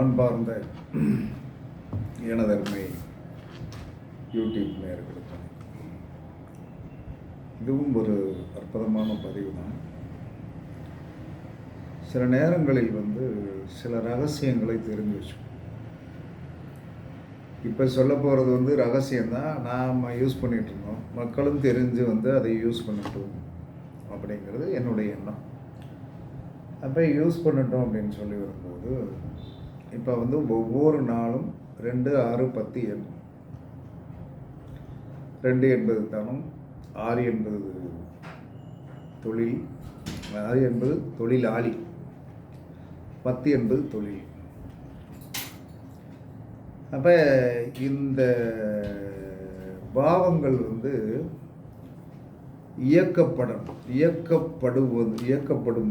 அன்பார்ந்த எனதருமை யூடியூப் நேயர்களுக்கு இதுவும் ஒரு அற்புதமான பதிவு தான். சில நேரங்களில் சில ரகசியங்களை தெரிஞ்சு வச்சுக்கணும். இப்போ சொல்ல போகிறது ரகசியம்தான், நாம் யூஸ் பண்ணிகிட்ருந்தோம், மக்களும் தெரிஞ்சு அதை யூஸ் பண்ணட்டும் அப்படிங்கிறது என்னுடைய எண்ணம். அப்போ யூஸ் பண்ணட்டும் அப்படின்னு சொல்லி வரும்போது, இப்போ ஒவ்வொரு நாளும் 2, 6, 10 எண். 2 என்பது தனம், 6 என்பது தொழில், 6 என்பது தொழிலாளி, 10 என்பது தொழில். அப்போ இந்த பாவங்கள் இயக்கப்படும்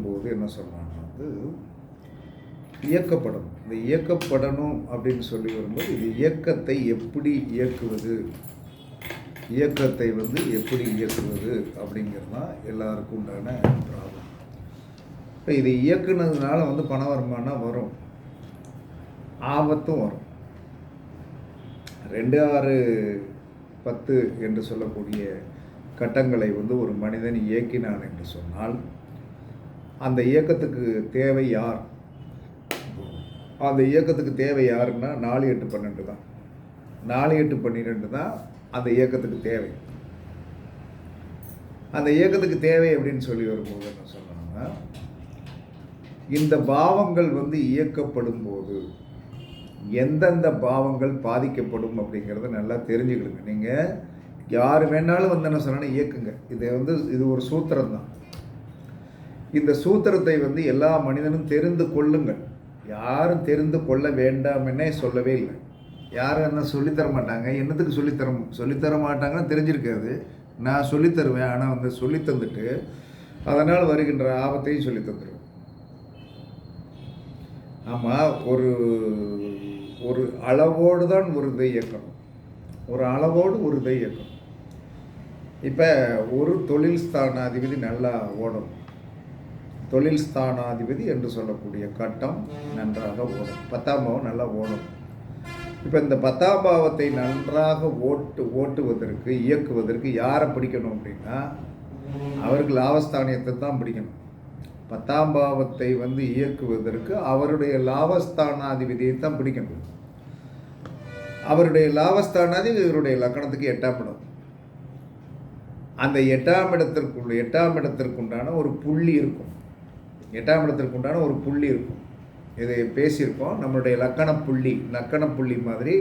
போது என்ன சொல்கிறாங்க, இயக்கப்படும். இந்த இயக்கப்படணும் அப்படின்னு சொல்லி வரும்போது, இது இயக்கத்தை எப்படி இயக்குவது, இயக்கத்தை எப்படி இயக்குவது அப்படிங்கிறது தான் எல்லாருக்கும் உண்டான ப்ராப்ளம். இப்போ இதை இயக்குனதுனால பண வருமானம் வரும், ஆபத்தும் வரும். 2, 6, 10 என்று சொல்லக்கூடிய கட்டங்களை ஒரு மனிதன் இயக்கினான் என்று சொன்னால், அந்த இயக்கத்துக்கு தேவை யார்? அந்த இயக்கத்துக்கு தேவை யாருன்னா 4, 8, 12 தான். 4, 8, 12 தான் அந்த இயக்கத்துக்கு தேவை. அந்த இயக்கத்துக்கு தேவை அப்படின்னு சொல்லி வரும்போது என்ன சொல்கிறாங்க, இந்த பாவங்கள் இயக்கப்படும் போது எந்தெந்த பாவங்கள் பாதிக்கப்படும் அப்படிங்கிறத நல்லா தெரிஞ்சுக்கிடுங்க. நீங்கள் யார் வேணாலும் என்ன சொன்னாலும் இயக்குங்க. இது ஒரு சூத்திரம் தான். இந்த சூத்திரத்தை எல்லா மனிதனும் தெரிந்து கொள்ளுங்கள். யாரும் தெரிந்து கொள்ள வேண்டாம்னே சொல்லவே இல்லை. யாரும் என்ன சொல்லித்தர மாட்டாங்க. என்னத்துக்கு சொல்லித்தர மாட்டாங்கன்னு தெரிஞ்சிருக்காது. நான் சொல்லித்தருவேன், ஆனால் சொல்லி தந்துட்டு அதனால் வருகின்ற ஆபத்தையும் சொல்லி தந்துடுவேன். ஆமாம், ஒரு அளவோடு தான் ஒரு இதை இயக்கணும். ஒரு அளவோடு ஒரு இதை இயக்கணும். இப்போ ஒரு தொழில் ஸ்தானாதிபதி நல்லா ஓடும். தொழில் ஸ்தானாதிபதி என்று சொல்லக்கூடிய கட்டம் நன்றாக ஓடும். 10ஆம் பாவம் நல்லா ஓடும். இப்போ இந்த 10ஆம் பாவத்தை நன்றாக ஓட்டுவதற்கு இயக்குவதற்கு யாரை பிடிக்கணும் அப்படின்னா, அவருக்கு லாபஸ்தானியத்தை தான் பிடிக்கணும். 10ஆம் பாவத்தை இயக்குவதற்கு அவருடைய லாபஸ்தானாதிபதியை தான் பிடிக்கணும். அவருடைய லாபஸ்தானாதிபதி இவருடைய லக்கணத்துக்கு 8ஆம் இடம். அந்த 8ஆம் இடத்திற்குண்டான ஒரு புள்ளி இருக்கும். 8ஆம் இடத்திற்குண்டான ஒரு புள்ளி இருக்கும். இதை பேசியிருக்கோம். நம்மளுடைய லக்கண புள்ளி மாதிரி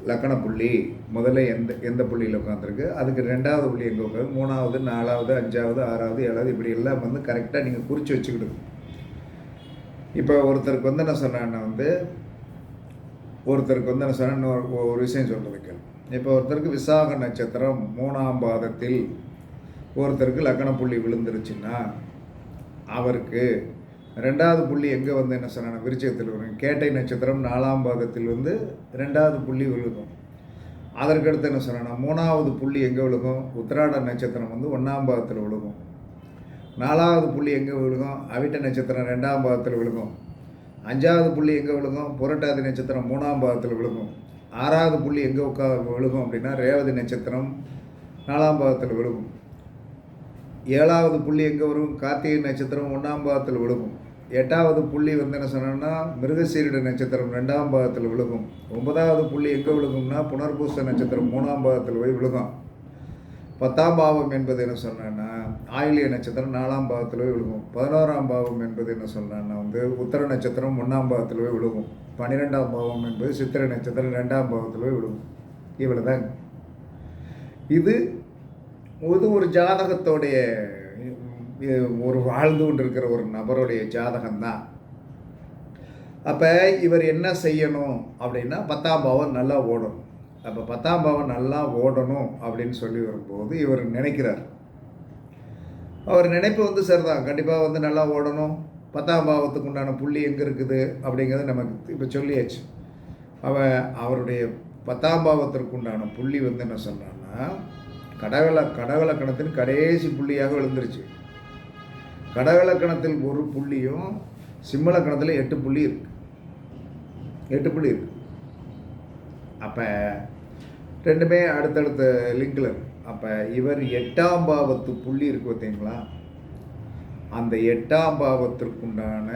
லக்கண புள்ளி முதல்ல எந்த புள்ளியில் உட்காந்துருக்கு, அதுக்கு 2வது புள்ளி எங்கே உட்காந்து, 3வது, 4வது, 5வது, 6வது, 7வது, இப்படி எல்லாம் கரெக்டாக நீங்கள் குறித்து வச்சுக்கிடுங்க. இப்போ ஒருத்தருக்கு என்ன சொன்னான்னா ஒருத்தருக்கு என்ன சொன்ன ஒரு விஷயம் சொல்கிறதுக்கு, இப்போ ஒருத்தருக்கு விசாக நட்சத்திரம் 3ஆம் பாதத்தில் ஒருத்தருக்கு லக்கண புள்ளி விழுந்துருச்சுன்னா, அவருக்கு 2வது புள்ளி எங்கே என்ன சொன்னாங்க, விருச்சிகத்தில் வரும். கேட்டை நட்சத்திரம் 4ஆம் பாதத்தில் 2வது புள்ளி விழுகும். அதற்கடுத்து என்ன சொன்னாங்கன்னா, 3வது புள்ளி எங்கே விழுகும், உத்திராட நட்சத்திரம் 1ஆம் பாதத்தில் விழுகும். 4வது புள்ளி எங்கே விழுகும், அவிட்ட நட்சத்திரம் 2ஆம் பாதத்தில் விழுகும். 5வது புள்ளி எங்கே விழுகும், புரட்டாதி நட்சத்திரம் 3ஆம் பாதத்தில் விழுகும். 6வது புள்ளி எங்கே விழுகும் அப்படின்னா, ரேவதி நட்சத்திரம் 4ஆம் பாதத்தில் விழுகும். 7வது புள்ளி எங்கே வரும், கார்த்திகை நட்சத்திரம் 1ஆம் பாதத்தில் விழுகும். 8வது புள்ளி என்ன சொன்னோன்னா, மிருகசீரிட நட்சத்திரம் 2ஆம் பாதத்தில் விழுகும். 9வது புள்ளி எங்கே விழுகும்னா, புனர்பூச நட்சத்திரம் 3ஆம் பாதத்தில் போய் விழுகும். 10ஆம் பாவம் என்பது என்ன சொன்னேன்னா, ஆயிலிய நட்சத்திரம் 4ஆம் பாவத்தில் போய் விழுகும். 11ஆம் பாவம் என்பது என்ன சொன்னேன்னா உத்தர நட்சத்திரம் 1ஆம் பாவத்தில் போய் விழுகும். 12ஆம் பாவம் என்பது சித்திரை நட்சத்திரம் 2ஆம் பாவத்தில் போய் விழுகும். இவ்வளோதான். இது ஒரு ஜாதகத்தோடைய ஒரு வாழ்ந்து கொண்டு இருக்கிற ஒரு நபருடைய ஜாதகம்தான். அப்போ இவர் என்ன செய்யணும் அப்படின்னா, 10ஆம் பாவம் நல்லா ஓடணும். அப்போ 10ஆம் பாவம் நல்லா ஓடணும் அப்படின்னு சொல்லி வரும்போது இவர் நினைக்கிறார். அவர் நினைப்பு சரிதான், கண்டிப்பாக நல்லா ஓடணும். 10ஆம் பாவத்துக்கு உண்டான புள்ளி எங்கே இருக்குது அப்படிங்கிறது நமக்கு இப்போ சொல்லியாச்சு. அவருடைய 10ஆம் பாவத்திற்கு உண்டான புள்ளி என்ன சொன்னான்னா, கடகலக்கணத்தின் கடைசி புள்ளியாக விழுந்துருச்சு. கடகலக்கணத்தில் ஒரு புள்ளியும் சிம்மலக்கணத்தில் 8 புள்ளி இருக்குது. 8 புள்ளி இருக்குது. அப்போ ரெண்டுமே அடுத்தடுத்த லிங்கில் இருக்கு. அப்போ இவர் 8ஆம் பாவத்து புள்ளி இருக்கு பார்த்தீங்களா, அந்த 8ஆம் பாவத்திற்குண்டான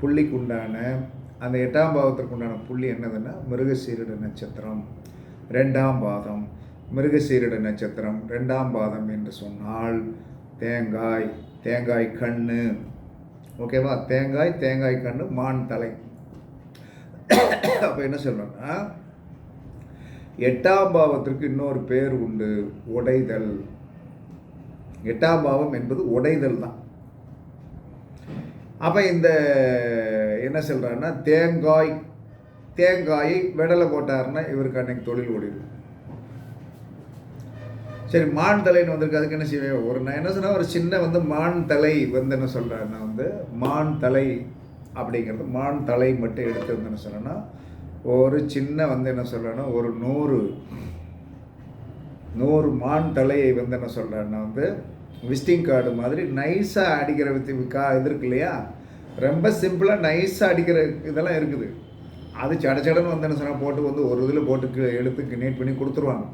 புள்ளிக்குண்டான அந்த 8ஆம் பாவத்திற்குண்டான புள்ளி என்னதுன்னா மிருகசீரிட நட்சத்திரம் 2ஆம் பாதம். மிருகசீரிட நட்சத்திரம் 2ஆம் பாதம் என்று சொன்னால் தேங்காய் கண்ணு, ஓகேவா? தேங்காய் கண்ணு, மான் தலை. அப்போ என்ன சொல்கிறோன்னா 8ஆம் பாவத்திற்கு இன்னொரு பேர் உண்டு, உடைதல். 8ஆம் பாவம் என்பது உடைதல் தான். அப்போ இந்த என்ன சொல்கிறாருன்னா தேங்காயை விடலை போட்டாருன்னா இவருக்கு அன்னைக்கு தொழில் ஓடிடும். சரி, மான் தலைன்னு வந்திருக்கு, அதுக்கு என்ன செய்வேன்? நான் என்ன சொன்னால் ஒரு சின்ன மான் தலை என்ன சொல்கிறேன்னா மான் தலை அப்படிங்கிறது மான் தலை மட்டும் எடுத்து என்ன சொல்கிறேன்னா ஒரு சின்ன என்ன சொல்கிறேன்னா ஒரு 100 மான் தலையை என்ன சொல்கிறேன்னா விசிட்டிங் கார்டு மாதிரி நைஸாக அடிக்கிற இது இருக்கு இல்லையா, ரொம்ப சிம்பிளாக நைஸாக அடிக்கிற இதெல்லாம் இருக்குது. அது சடச்சடன்னு என்ன சொன்னால் போட்டு ஒரு இதில் போட்டு எடுத்து நீட் பண்ணி கொடுத்துருவாங்க.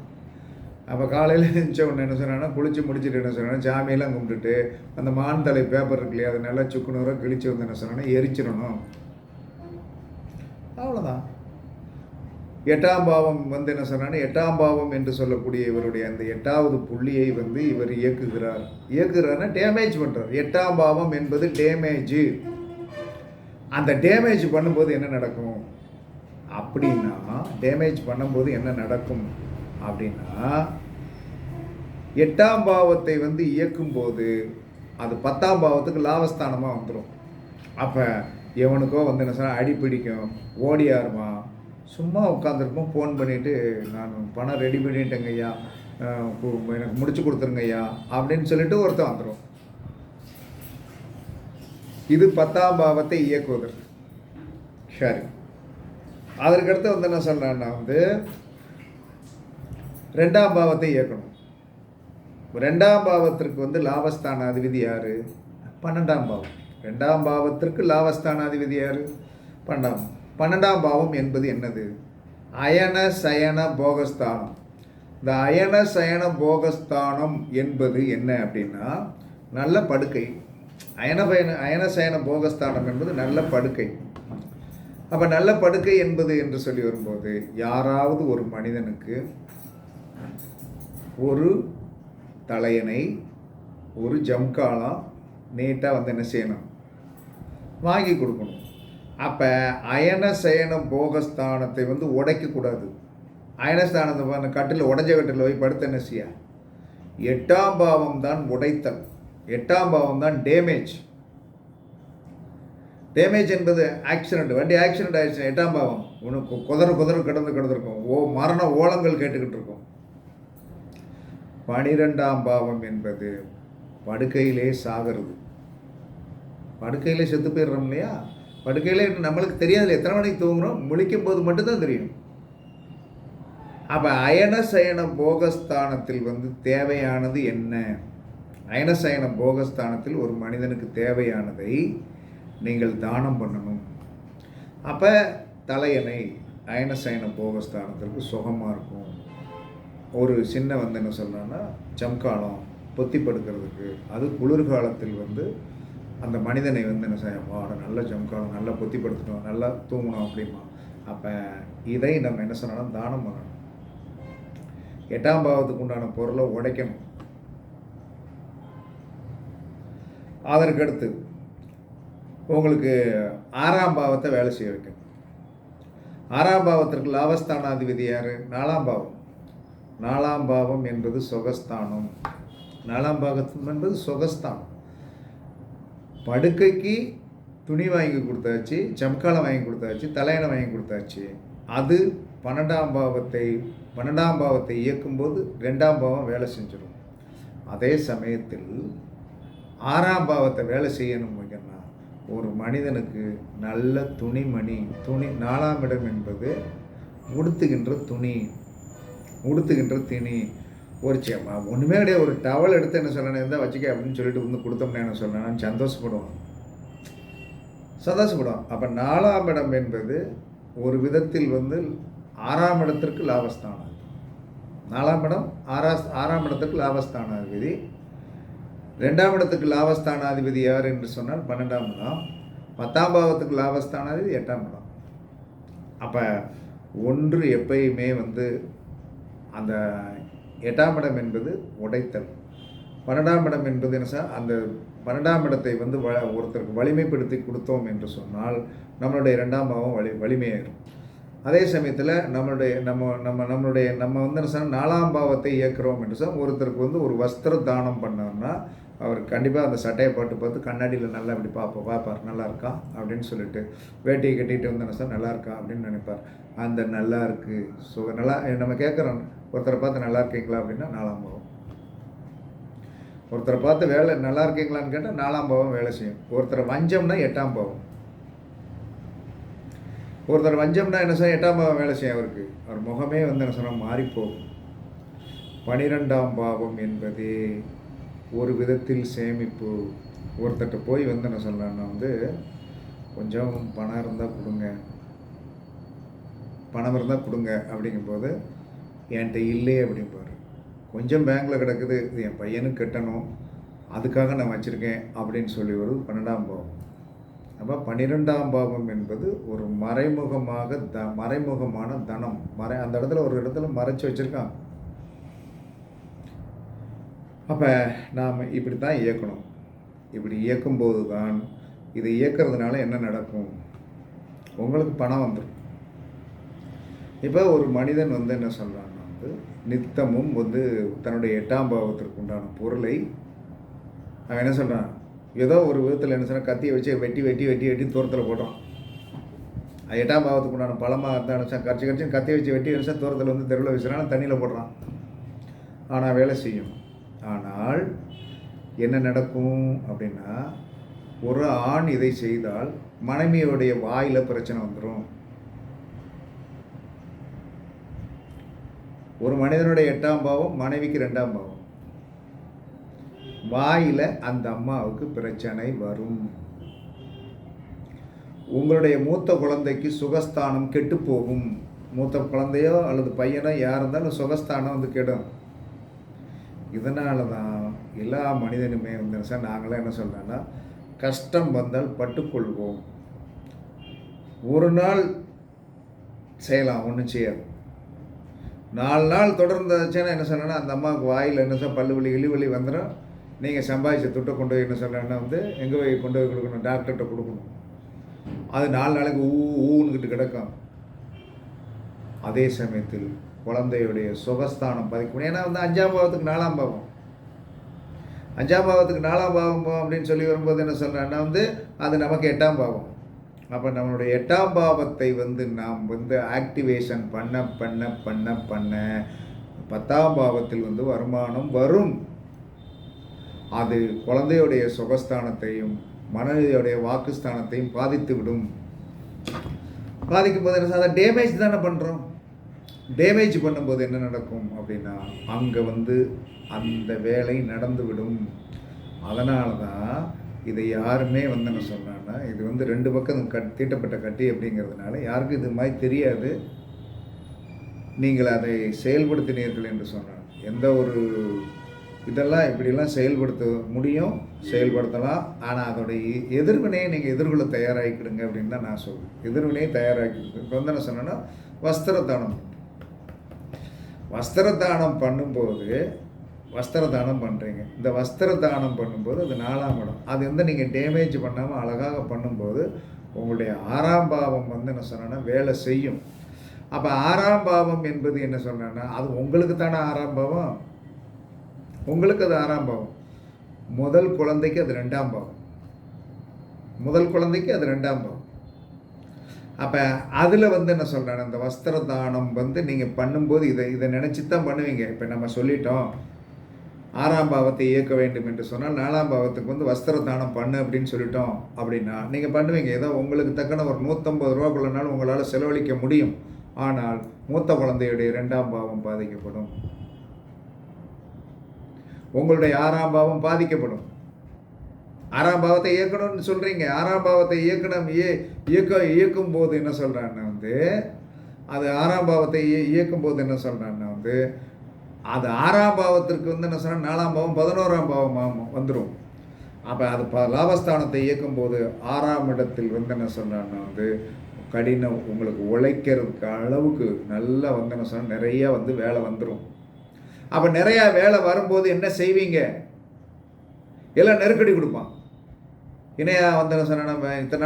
அப்போ காலையில் எழுந்த உடனே என்ன சொன்னாங்கன்னா குளித்து முடிச்சுட்டு என்ன சொன்னாங்கன்னா சாமியெல்லாம் கும்பிட்டுட்டு அந்த மான் தலை பேப்பர் இருக்கு இல்லையா, அதை நல்லா சுக்குநூறாக கிழிச்சு என்ன சொன்னாங்கன்னா எரிச்சிடணும். அவ்வளோதான். 8ஆம் பாவம் என்ன சொன்னாங்கன்னா 8ஆம் பாவம் என்று சொல்லக்கூடிய இவருடைய அந்த 8வது புள்ளியை இவர் இயக்குகிறார்னா டேமேஜ் பண்ணுறார். 8ஆம் பாவம் என்பது டேமேஜ். அந்த டேமேஜ் பண்ணும்போது என்ன நடக்கும் அப்படின்னா, டேமேஜ் பண்ணும்போது என்ன நடக்கும் அப்படின்னா 8ஆம் பாவத்தை இயக்கும்போது அது 10ஆம் பாவத்துக்கு லாபஸ்தானமாக வந்துடும். அப்போ எவனுக்கோ என்ன சொன்னால் அடிப்பிடிக்கும், ஓடியாருமா, சும்மா உட்காந்துருப்போம், ஃபோன் பண்ணிவிட்டு நான் பணம் ரெடி பண்ணிட்டேங்க ஐயா, எனக்கு முடிச்சு கொடுத்துருங்க ஐயா அப்படின்னு சொல்லிட்டு ஒருத்தன் வந்துடும். இது 10ஆம் பாவத்தை இயக்குவதற்கு. சரி, அதற்கடுத்து என்ன சொல்கிறேன்னா 2ஆம் பாவத்தை இயக்கணும். 2ஆம் பாவத்திற்கு லாபஸ்தான அதிபதி யார்? 12ஆம் பாவம். 2ஆம் பாவத்திற்கு லாபஸ்தான அதிபதி யார்? 12ஆம் பாவம் என்பது என்னது? அயன சயன போகஸ்தானம். இந்த அயன சயன போகஸ்தானம் என்பது என்ன அப்படின்னா நல்ல படுக்கை. அயன சயன போகஸ்தானம் என்பது நல்ல படுக்கை. அப்போ நல்ல படுக்கை என்பது என்று சொல்லி வரும்போது யாராவது ஒரு மனிதனுக்கு ஒரு தலையணை, ஒரு ஜம்காலம் நீட்டாக என்ன செய்யணும், வாங்கி கொடுக்கணும். அப்போ அயன சயன போகஸ்தானத்தை உடைக்கக்கூடாது. அயனஸ்தானத்தை கட்டில் உடைஞ்ச கட்டில் போய் படுத்த என்ன செய்ய? 8ஆம் பாவம் தான் உடைத்தல். 8ஆம் பாவம் தான் டேமேஜ். டேமேஜ் என்பது ஆக்சிடென்ட். வண்டி ஆக்சிடென்ட் ஆயிடுச்சு, 8ஆம் பாவம் உனக்கு குதறு கிடந்திருக்கும், மரண ஓலங்கள் கேட்டுக்கிட்டு இருக்கும். 12ஆம் பாவம் என்பது படுக்கையிலே சாகிறது. படுக்கையிலே செத்து போயிடுறோம் இல்லையா, படுக்கையிலே நம்மளுக்கு தெரியாது எத்தனை மணிக்கு தூங்குறோம், முழிக்கும் போது மட்டும்தான் தெரியும். அப்போ அயனசயன போகஸ்தானத்தில் தேவையானது என்ன? அயனசயன போகஸ்தானத்தில் ஒரு மனிதனுக்கு தேவையானதை நீங்கள் தானம் பண்ணணும். அப்போ தலையணை அயனசயன போகஸ்தானத்திற்கு சுகமாக இருக்கும். ஒரு சின்ன என்ன சொல்கிறேன்னா ஜம்காலம் பொத்தி படுக்கிறதுக்கு, அது குளிர்காலத்தில் அந்த மனிதனை என்ன செய்யப்பா நல்ல ஜம்காலம் நல்லா பொத்தி படுத்துட்டோம், நல்லா தூங்கணும் அப்படிமா. அப்போ இதை நம்ம என்ன சொன்னாலும் தானம் பண்ணணும். 8ஆம் பாவத்துக்கு உண்டான பொருளை உடைக்கணும். அதற்கடுத்து உங்களுக்கு 6ஆம் பாவத்தை வேலை செய்ய வைக்கணும். 6ஆம் பாவத்திற்கு லாபஸ்தானாதிபதி யார்? 4ஆம் பாவம். 4ஆம் பாவம் என்பது சொகஸ்தானம். 4ஆம் பாவம் என்பது சொகஸ்தானம். படுக்கைக்கு துணி வாங்கி கொடுத்தாச்சு, ஜம்காலம் வாங்கி கொடுத்தாச்சு, தலையணை வாங்கி கொடுத்தாச்சு. அது 12ஆம் பாவத்தை இயக்கும்போது 2ஆம் பாவம் வேலை செஞ்சிடும். அதே சமயத்தில் 6ஆம் பாவத்தை வேலை செய்யணும் அப்படின்னா ஒரு மனிதனுக்கு நல்ல துணி 4ஆம் இடம் என்பது உடுத்துகின்ற துணி. ஒரு ஒன்றுமே கிடையாது, ஒரு டவல் எடுத்து என்ன சொல்லணும் இருந்தால் வச்சுக்க அப்படின்னு சொல்லிட்டு கொடுத்தோம்னா என்ன சொல்லணும், சந்தோஷப்படுவான். சந்தோஷப்படும். அப்போ 4ஆம் இடம் என்பது ஒரு விதத்தில் வந்து 6ஆம் இடத்திற்கு லாபஸ்தானம். 4ஆம் இடம் 6ஆம் இடத்துக்கு லாபஸ்தானாதிபதி. 2ஆம் இடத்துக்கு லாபஸ்தானாதிபதி யார் என்று சொன்னால் 12ஆம் இடம். 10ஆம் பாவத்துக்கு லாபஸ்தானாதிபதி 8ஆம் இடம். அப்போ ஒன்று எப்பயுமே வந்து அந்த 8ஆம் இடம் என்பது உடைத்தல். 12ஆம் இடம் என்பது என்ன சார், அந்த 12ஆம் இடத்தை வந்து ஒருத்தருக்கு வலிமைப்படுத்தி கொடுத்தோம் என்று சொன்னால் நம்மளுடைய 2ஆம் பாவம் வலிமையாயிரும். அதே சமயத்தில் நம்ம வந்து என்ன சார் 4ஆம் பாவத்தை இயக்குறோம் என்று சார், ஒருத்தருக்கு வந்து ஒரு வஸ்திர தானம் பண்ணோம்னா அவர் கண்டிப்பாக அந்த சட்டையை பார்த்து கண்ணாடியில் நல்லா இப்படி பார்ப்பார், நல்லா இருக்கா அப்படின்னு சொல்லிட்டு, வேட்டியை கட்டிகிட்டு வந்து என்ன சார் நல்லா இருக்கா அப்படின்னு நினைப்பார். அந்த நல்லா இருக்குது நல்லா நம்ம கேட்குறோம், ஒருத்தரை பார்த்து நல்லா இருக்கீங்களா அப்படின்னா 4ஆம் பாவம். ஒருத்தரை பார்த்து வேலை நல்லா இருக்கீங்களான்னு கேட்டால் 4ஆம் பாவம் வேலை செய்யும். ஒருத்தரை வஞ்சம்னா 8ஆம் பாவம். ஒருத்தர் வஞ்சம்னா என்ன சார் 8ஆம் பாவம் வேலை செய்யும். அவர் முகமே வந்து என்ன சொன்னால் மாறிப்போகும். 12ஆம் பாவம் என்பது ஒரு விதத்தில் சேமிப்பு. ஒருத்தட்ட போய் வந்து என்ன சொல்லலாம்னா வந்து கொஞ்சம் பணம் இருந்தால் கொடுங்க அப்படிங்கும்போது என்கிட்ட இல்லையே அப்படிம்பாரு. கொஞ்சம் பேங்கில் கிடக்குது, இது என் பையனுக்கு கட்டணும், அதுக்காக நான் வச்சுருக்கேன் அப்படின்னு சொல்லி ஒரு 12ஆம் பாவம். அப்போ 12ஆம் பாவம் என்பது ஒரு மறைமுகமான தனம். அந்த இடத்துல ஒரு இடத்துல மறைச்சி வச்சுருக்கான். அப்போ நாம் இப்படி தான் இயக்கணும். இப்படி இயக்கும்போது தான் இதை இயக்கிறதுனால என்ன நடக்கும், உங்களுக்கு பணம் வந்துடும். இப்போ ஒரு மனிதன் வந்து என்ன சொல்கிறான்னா வந்து நித்தமும் வந்து தன்னுடைய 8ஆம் பாவத்திற்கு உண்டான பொருளை அவன் என்ன சொல்கிறான், ஏதோ ஒரு விதத்தில் என்ன சொன்னால் கத்தியை வச்சு வெட்டி தூரத்தில் போடுறான். 8ஆம் பாவத்துக்கு உண்டான பழமாக இருந்தால் நினச்சா கரைச்சி கத்தியை வச்சு வெட்டி நினச்சா தூரத்தில் வந்து தெருவில் வச்சுறான், தண்ணியில் போடுறான். ஆனால் வேலை செய்யும். ஆனால் என்ன நடக்கும் அப்படின்னா, ஒரு ஆண் இதை செய்தால் மனைவியோடைய வாயில் பிரச்சனை வந்துடும். ஒரு மனிதனுடைய 8ஆம் பாவம் மனைவிக்கு 2ஆம் பாவம். வாயில் அந்த அம்மாவுக்கு பிரச்சனை வரும். உங்களுடைய மூத்த குழந்தைக்கு சுகஸ்தானம் கெட்டு போகும். மூத்த குழந்தையோ அல்லது பையனோ யார் இருந்தாலும் சுகஸ்தானம் வந்து கெடும். இதனால தான் எல்லா மனிதனுமே வந்து சார் நாங்களாம் என்ன சொல்கிறோன்னா, கஷ்டம் வந்தால் பட்டுக்கொள்வோம். ஒரு நாள் செய்யலாம், ஒன்றும் செய்யாது. 4 நாள் தொடர்ந்துச்சுன்னா என்ன சொன்னேன்னா, அந்த அம்மாவுக்கு வாயில் என்ன சார் பல்லு வலி இழிவலி வந்துடும். நீங்கள் சம்பாதிச்ச துட்டை கொண்டு போய் என்ன சொல்கிறேன்னா வந்து எங்கே போய் கொண்டு போய் கொடுக்கணும், டாக்டர்கிட்ட கொடுக்கணும். அது 4 நாளைக்கு ஊன்னுக்கிட்டு கிடக்கும். அதே சமயத்தில் குழந்தையுடைய சுகஸ்தானம் பாதிக்கும். ஏன்னா வந்து 5ஆம் பாவத்துக்கு 4ஆம் பாவம், 5ஆம் பாவத்துக்கு 4ஆம் பாவம் அப்படின்னு சொல்லி வரும்போது என்ன சொல்கிறேன்னா வந்து அது நமக்கு 8ஆம் பாவம். அப்போ நம்மளுடைய 8ஆம் பாவத்தை வந்து நாம் வந்து ஆக்டிவேஷன் பண்ண 10ஆம் பாவத்தில் வந்து வருமானம் வரும். அது குழந்தையுடைய சுகஸ்தானத்தையும் மனைவியுடைய வாக்குஸ்தானத்தையும் பாதித்து விடும். பாதிக்கும் போது என்ன அதை டேமேஜ் தானே பண்ணுறோம். டேமேஜ் பண்ணும்போது என்ன நடக்கும் அப்படின்னா, அங்கே வந்து அந்த வேலை நடந்துவிடும். அதனால தான் இதை யாருமே வந்து என்ன சொன்னான்னா, இது வந்து 2 பக்கம் தீட்டப்பட்ட கட்டி அப்படிங்கிறதுனால யாருக்கும் இது மாதிரி தெரியாது. நீங்கள் அதை செயல்படுத்தினீர்கள் என்று சொன்னார். எந்த ஒரு இதெல்லாம் இப்படிலாம் செயல்படுத்த முடியும், செயல்படுத்தலாம். ஆனால் அதோடைய எதிர்வினையை நீங்கள் எதிர்கொள்ள தயாராகிக்கிடுங்க அப்படின்னு தான் நான் சொல்லுவேன். எதிர்வினையை தயாராகிக்கிடுங்க. இப்போ வந்து என்ன சொன்னேன்னா, வஸ்திர தானம் பண்ணும்போது வஸ்திர தானம் பண்ணுறீங்க. இந்த வஸ்திர தானம் பண்ணும்போது அது 4ஆம் இடம். அது வந்து நீங்கள் டேமேஜ் பண்ணாமல் அழகாக பண்ணும்போது உங்களுடைய 6ஆம் பாவம் வந்து என்ன சொன்னேன்னா வேலை செய்யும். அப்போ 6ஆம் பாவம் என்பது என்ன சொன்னேன்னா, அது உங்களுக்கு தானே 6ஆம் பாவம். உங்களுக்கு அது 6ஆம் பாவம். முதல் குழந்தைக்கு அது 2ஆம் பாவம். அப்போ அதில் வந்து என்ன சொல்கிறேன், இந்த வஸ்திர தானம் வந்து நீங்கள் பண்ணும்போது இதை நினச்சி தான் பண்ணுவீங்க. இப்போ நம்ம சொல்லிட்டோம் 6ஆம் பாவத்தை இயக்க வேண்டும் என்று சொன்னால் 4ஆம் பாவத்துக்கு வந்து வஸ்திர தானம் பண்ணு அப்படின்னு சொல்லிட்டோம் அப்படின்னா நீங்கள் பண்ணுவீங்க. ஏதோ உங்களுக்கு தக்கன ஒரு 150 ரூபாக்குள்ளனாலும் உங்களால் செலவழிக்க முடியும். ஆனால் மூத்த குழந்தையுடைய 2ஆம் பாவம் பாதிக்கப்படும், உங்களுடைய 6ஆம் பாவம் பாதிக்கப்படும். ஆறாம் பாவத்தை இயக்கணும்னு சொல்கிறீங்க. ஆறாம் பாவத்தை இயக்கும் போது என்ன சொல்கிறான்னா அது ஆறாம் பாவத்தை இயக்கும் போது என்ன சொல்கிறான்னா அது ஆறாம் பாவத்திற்கு என்ன சொல்கிறான், 4ஆம் பாவம் 11ஆம் பாவம் வந்துடும். அப்போ அது லாபஸ்தானத்தை இயக்கும் போது 6ஆம் இடத்தில் என்ன சொல்கிறான்னா கடினம், உங்களுக்கு உழைக்கிறதுக்கு அளவுக்கு நல்லா என்ன சொன்னால் நிறையா வேலை வந்துடும். அப்போ நிறையா வேலை வரும்போது என்ன செய்வீங்க? எல்லாம் நெருக்கடி கொடுப்பான். இணையா என்ன சொன்னால் நம்ம இத்தனை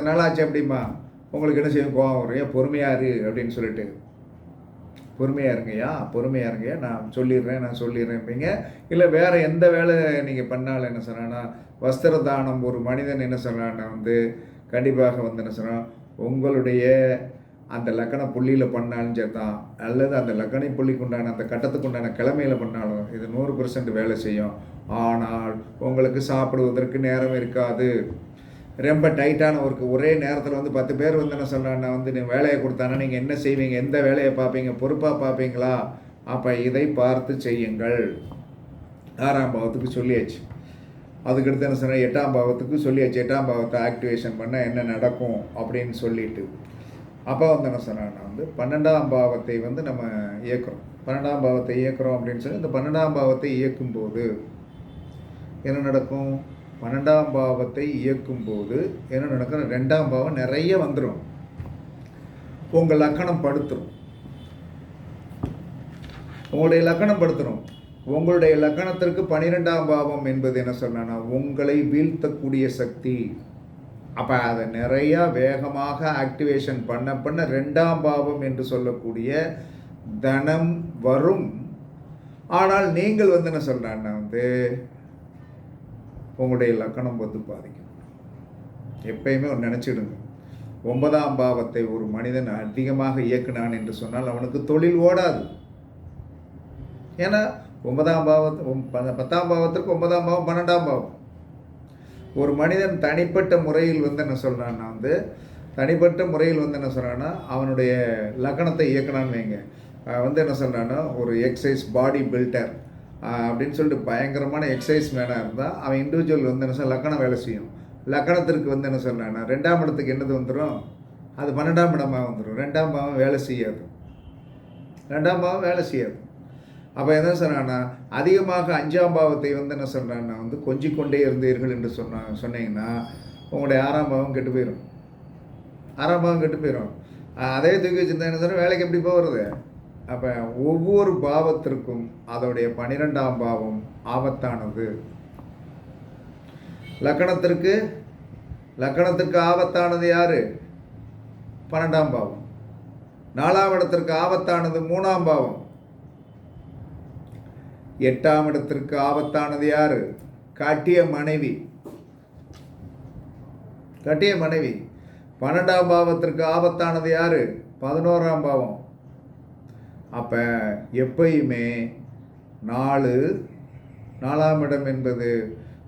நாளாச்சு அப்படிமா உங்களுக்கு என்ன செய்யும்? கோவம் வரும். ஏன் பொறுமையாக இரு அப்படின்னு சொல்லிட்டு, பொறுமையாக இருங்கய்யா நான் சொல்லிடுறேன்ப்பீங்க. இல்லை வேறு எந்த வேலை நீங்கள் பண்ணாலும் என்ன சொன்னான்னா, வஸ்திர தானம் ஒரு மனிதன் என்ன சொன்னான்னா கண்டிப்பாக என்ன சொன்னால் உங்களுடைய அந்த லக்கண புள்ளியில் பண்ணாலும் சரி தான், அல்லது அந்த லக்கணை புள்ளிக்கு உண்டான அந்த கட்டத்துக்கு உண்டான கிழமையில் பண்ணாலும் இது 100% வேலை செய்யும். ஆனால் உங்களுக்கு சாப்பிடுவதற்கு நேரம் இருக்காது. ரொம்ப டைட்டான ஒரே நேரத்தில் 10 பேர் என்ன சொல்கிறான்னா நீ வேலையை கொடுத்தானா நீங்கள் என்ன செய்வீங்க? எந்த வேலையை பார்ப்பீங்க? பொறுப்பாக பார்ப்பீங்களா? அப்போ இதை பார்த்து செய்யுங்கள். 6ஆம் பாவத்துக்கு சொல்லியாச்சு. அதுக்கடுத்து என்ன சொன்னால் 8ஆம் பாவத்துக்கு சொல்லியாச்சு. 8ஆம் பாவத்தை ஆக்டிவேஷன் பண்ண என்ன நடக்கும் அப்படின்னு சொல்லிட்டு, அப்போ என்ன சொன்னான்னா 12ஆம் பாவத்தை நம்ம இயக்குறோம். 12ஆம் பாவத்தை இயக்குறோம் அப்படின்னு சொல்லி இந்த 12ஆம் பாவத்தை இயக்கும்போது என்ன நடக்கும்? 12ஆம் பாவத்தை இயக்கும்போது என்ன நடக்கும்? 2ஆம் பாவம் நிறைய வந்துடும். உங்கள் லக்கணம் படுத்துரும். உங்களுடைய லக்கணம் படுத்துரும். உங்களுடைய லக்கணத்திற்கு 12ஆம் பாவம் என்பது என்ன சொன்னா உங்களை வீழ்த்தக்கூடிய சக்தி. அப்போ அதை நிறையா வேகமாக ஆக்டிவேஷன் பண்ண 2ஆம் பாவம் என்று சொல்லக்கூடிய தனம் வரும். ஆனால் நீங்கள் என்ன சொல்கிறான்னா உங்களுடைய லக்கணம் பாதிக்கும். எப்பயுமே ஒன்று நினச்சிடுங்க, 9ஆம் பாவத்தை ஒரு மனிதன் அதிகமாக இயக்குனான் என்று சொன்னால் அவனுக்கு தொழில் ஓடாது. ஏன்னா 9ஆம் பாவத்து 10ஆம் பாவத்திற்கு 9ஆம் பாவம் 12ஆம் பாவம். ஒரு மனிதன் தனிப்பட்ட முறையில் என்ன சொல்கிறான்னா தனிப்பட்ட முறையில் என்ன சொல்கிறான்னா அவனுடைய லக்கணத்தை இயக்கணான்னு வைங்க. என்ன சொல்கிறான்னா ஒரு எக்ஸசைஸ் பாடி பில்டர் அப்படின்னு சொல்லிட்டு பயங்கரமான எக்ஸசைஸ் மேனாக இருந்தால் அவன் இண்டிவிஜுவல் என்ன சொல்ல லக்கணம் வேலை செய்யும். லக்கணத்திற்கு என்ன சொல்கிறான்னா 2ஆம் இடத்துக்கு என்னது வந்துடும்? அது 12ஆம் இடமாக வந்துடும். 2ஆம் பாவம் வேலை செய்யாது. 2ஆம் பாவம் வேலை செய்யாது. அப்போ என்ன சொன்னான்னா அதிகமாக 5ஆம் பாவத்தை என்ன சொல்கிறான்னா கொஞ்சிக்கொண்டே இருந்தீர்கள் என்று சொன்னீங்கன்னா உங்களுடைய 6ஆம் பாவம் கெட்டு போயிடும். 6ஆம் பாவம் கெட்டு போயிடும். அதே தூக்கி வச்சுருந்தா என்ன சொன்னால் வேலைக்கு எப்படி போகிறது? அப்போ ஒவ்வொரு பாவத்திற்கும் அதோடைய 12ஆம் பாவம் ஆபத்தானது. லக்கணத்திற்கு ஆபத்தானது யாரு? 12ஆம் பாவம். 4ஆம் இடத்திற்கு ஆபத்தானது 3ஆம் பாவம். 8ஆம் இடத்திற்கு ஆபத்தானது யாரு? காட்டிய மனைவி. 12ஆம் பாவத்திற்கு ஆபத்தானது யாரு? 11ஆம் பாவம். அப்போ எப்பயுமே 4ஆம் இடம் என்பது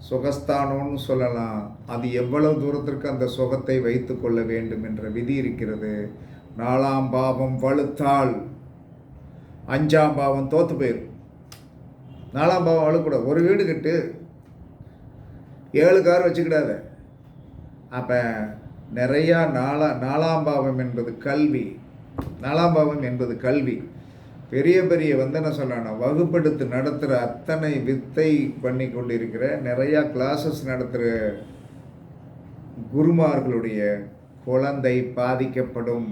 சுகஸ்தானம்னு சொல்லலாம். அது எவ்வளவு தூரத்திற்கு அந்த சுகத்தை வைத்து கொள்ள வேண்டும் என்ற விதி இருக்கிறது. 4ஆம் பாவம் வலுத்தால் 5ஆம் பாவம் தோற்று போயிடும். 4ஆம் பாவம் வலுக்கூடாது. ஒரு வீடு கட்டு, 7 கார் வச்சுக்கிடாத. அப்போ நிறையா 4ஆம் பாவம் என்பது கல்வி. 4ஆம் பாவம் என்பது கல்வி. பெரிய என்ன சொல்லணும்னா வகுப்பெடுத்து நடத்துகிற அத்தனை வித்தை பண்ணி கொண்டு இருக்கிற நிறையா கிளாஸஸ் நடத்துகிற குருமார்களுடைய குழந்தை பாதிக்கப்படும்.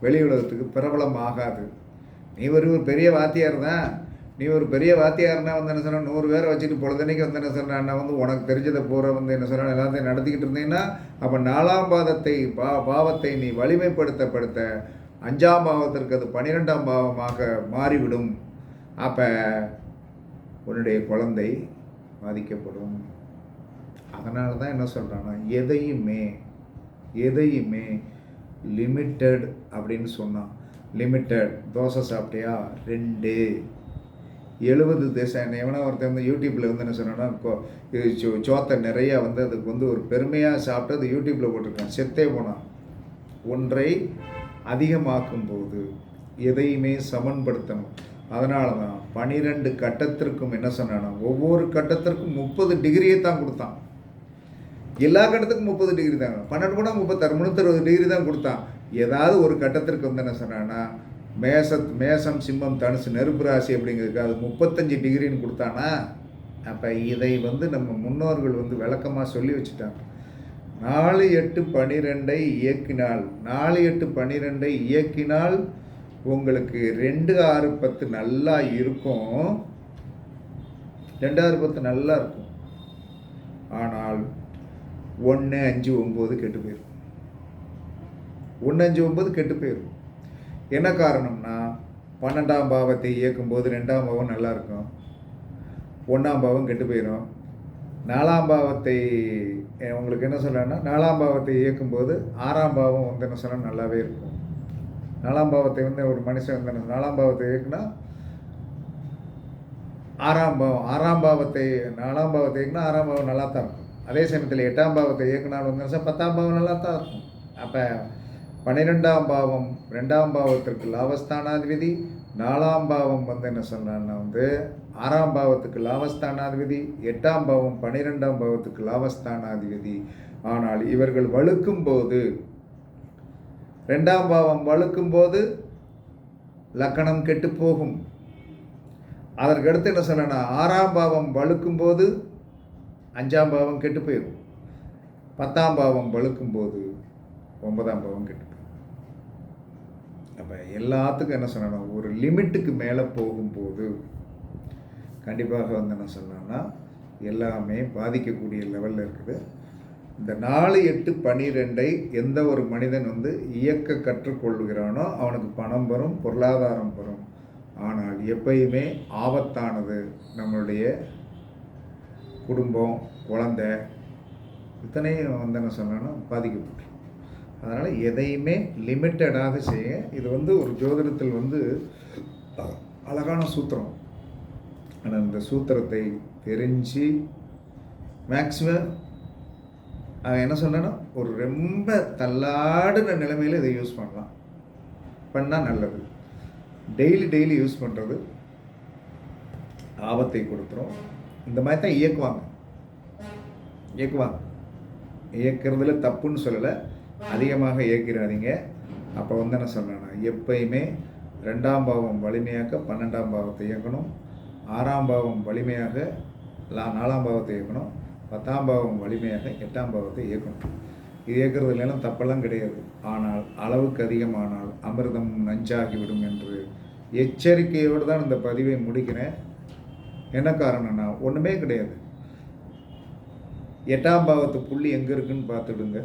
வெளி உலகத்துக்கு பிரபலம் ஆகாது. நீ ஒரு பெரிய வாத்தியார் தான். நீ ஒரு பெரிய வாத்தியார்னா என்ன சொன்ன 100 பேரை வச்சுட்டு பொழுதனைக்கு என்ன சொன்னா உனக்கு தெரிஞ்சதை பூரா என்ன சொன்ன எல்லாத்தையும் நடத்திக்கிட்டு இருந்தீங்கன்னா அப்போ 4ஆம் பாவத்தை நீ வலிமைப்படுத்த 5ஆம் பாவத்திற்கு அது 12ஆம் பாவமாக மாறிவிடும். அப்போ உன்னுடைய குழந்தை பாதிக்கப்படும். அதனால தான் என்ன சொல்கிறான்னா எதையுமே லிமிட்டட் அப்படின்னு சொன்னான். லிமிட்டட் தோசை சாப்பிட்டியா 2 70 தேசம் எவனா ஒருத்தர் யூடியூப்பில் என்ன சொன்னா சோத்தை நிறையா அதுக்கு ஒரு பெருமையாக சாப்பிட்டு அது யூடியூப்பில் போட்டிருக்கான். செத்தே போனான். ஒன்றை அதிகமாக்கும் போது எதையுமே சமன்படுத்தணும். அதனால தான் 12 கட்டத்திற்கும் என்ன சொன்னானா, ஒவ்வொரு கட்டத்திற்கும் 30 டிகிரியை தான் கொடுத்தான். எல்லா கட்டத்துக்கும் 30 டிகிரி தாங்க. 12 கூட 36 360 டிகிரி தான் கொடுத்தான். ஏதாவது ஒரு கட்டத்திற்கு வந்து என்ன சொன்னான்னா, மேசம் சிம்மம் தனுசு நெருப்பு ராசி அப்படிங்கிறதுக்கு அது 35 டிகிரின்னு கொடுத்தானா. அப்போ இதை வந்து நம்ம முன்னோர்கள் வந்து விளக்கமாக சொல்லி வச்சுட்டாங்க. 4 8 12 இயக்கினால் 4 8 12 இயக்கினால் உங்களுக்கு 2 6 10 நல்லா இருக்கும். 2 6 10 நல்லா இருக்கும். ஆனால் 1 5 9 கெட்டு போயிடும். 1 5 9 கெட்டு போயிடும். என்ன காரணம்னா, 12ஆம் பாவத்தை இயக்கும்போது 2ஆம் பாவம் நல்லா இருக்கும், 1ஆம் பாவம் கெட்டு போயிடும். 4ஆம் பாவத்தை உங்களுக்கு என்ன சொல்லணும்னா, 4ஆம் பாவத்தை இயக்கும்போது 6ஆம் பாவம் வந்து என்ன சொன்னால் நல்லாவே இருக்கும். 4ஆம் பாவத்தை வந்து ஒரு மனுஷன் வந்து 4ஆம் பாவத்தை இயக்குனா 6ஆம் பாவம் 4ஆம் பாவத்தை இயக்குனா 6ஆம் பாவம் நல்லா தான் இருக்கும். அதே சமயத்தில் 8ஆம் பாவத்தை இயக்குனாலும் வந்து 10ஆம் பாவம் நல்லா தான் இருக்கும். அப்போ 12ஆம் பாவம் 2ஆம் பாவத்திற்கு லாபஸ்தானாதிபதி, 4ஆம் பாவம் வந்து என்ன சொன்னான்னா வந்து 6ஆம் பாவத்துக்கு லாபஸ்தானாதிபதி, 8ஆம் பாவம் 12ஆம் பாவத்துக்கு லாபஸ்தானாதிபதி. ஆனால் இவர்கள் வழுக்கும் போது 2ஆம் பாவம் வழுக்கும் போது லக்கணம் கெட்டு போகும். அதற்கடுத்து என்ன சொன்னா, 6ஆம் பாவம் வழுக்கும் போது 5ஆம் பாவம் கெட்டு போயிடும். 10ஆம் பாவம் வழுக்கும் போது 9ஆம் பாவம் கெட்டு போயிடும். அப்போ எல்லாத்துக்கும் என்ன சொன்னோம், ஒரு லிமிட்டுக்கு மேலே போகும்போது கண்டிப்பாக வந்து என்ன சொன்னோன்னா எல்லாமே பாதிக்கக்கூடிய லெவலில் இருக்குது. இந்த 4 8 12 எந்த ஒரு மனிதன் வந்து இயக்க கற்றுக்கொள்கிறானோ அவனுக்கு பணம் வரும், பொருளாதாரம் வரும். ஆனால் எப்பயுமே ஆபத்தானது நம்மளுடைய குடும்பம், குழந்தை இத்தனையும் வந்து என்ன சொன்னோன்னா பாதிக்கப்பட்டு. அதனால் எதையுமே லிமிட்டடாக செய்ய. இது வந்து ஒரு ஜோதிடத்தில் வந்து அழகான சூத்திரம். ஆனால் இந்த சூத்திரத்தை தெரிஞ்சு மேக்ஸிமம் என்ன சொன்னேன்னா ஒரு ரொம்ப தள்ளாடுன நிலைமையில் இதை யூஸ் பண்ணால் நல்லது. டெய்லி யூஸ் பண்ணுறது ஆபத்தை கொடுத்துரும். இந்த மாதிரி தான் இயக்குறதுல தப்புன்னு சொல்லலை, அதிகமாக இயக்கிறாதீங்க. அப்போ வந்து என்ன சொன்னேன்னா எப்பயுமே 2ஆம் பாவம் வலிமையாக 12ஆம் பாவத்தை இயக்கணும், 6ஆம் பாவம் வலிமையாக 4ஆம் பாவத்தை இயக்கணும், 10ஆம் பாவம் வலிமையாக 8ஆம் பாவத்தை இயக்கணும். இது இயக்கிறதுலாம் தப்பெல்லாம் கிடையாது. ஆனால் அளவுக்கு அதிகமானால் அமிர்தம் நஞ்சாகிவிடும் என்று எச்சரிக்கையோடு தான் இந்த பதிவை முடிக்கிறேன். என்ன காரணம்னா ஒன்றுமே கிடையாது. 8ஆம் பாவத்து புள்ளி எங்கே இருக்குன்னு பார்த்துடுங்க.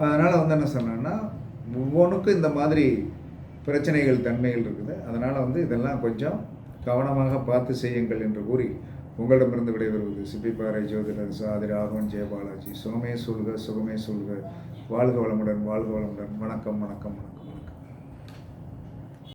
அதனால் வந்து என்ன சொன்னேன்னா ஒவ்வொன்றுக்கும் இந்த மாதிரி பிரச்சனைகள் தன்மைகள் இருக்குது. அதனால் வந்து இதெல்லாம் கொஞ்சம் கவனமாக பார்த்து செய்யுங்கள் என்று கூறி உங்களிடமிருந்து விடைபெறுவது சிப்பிப்பாறை ஜோதிடர் சாதி ராகவன் ஜெயபாலாஜி. சுகமே சொல்க, சுகமே சொல்க. வாழ்க வளமுடன், வாழ்க வளமுடன். வணக்கம்.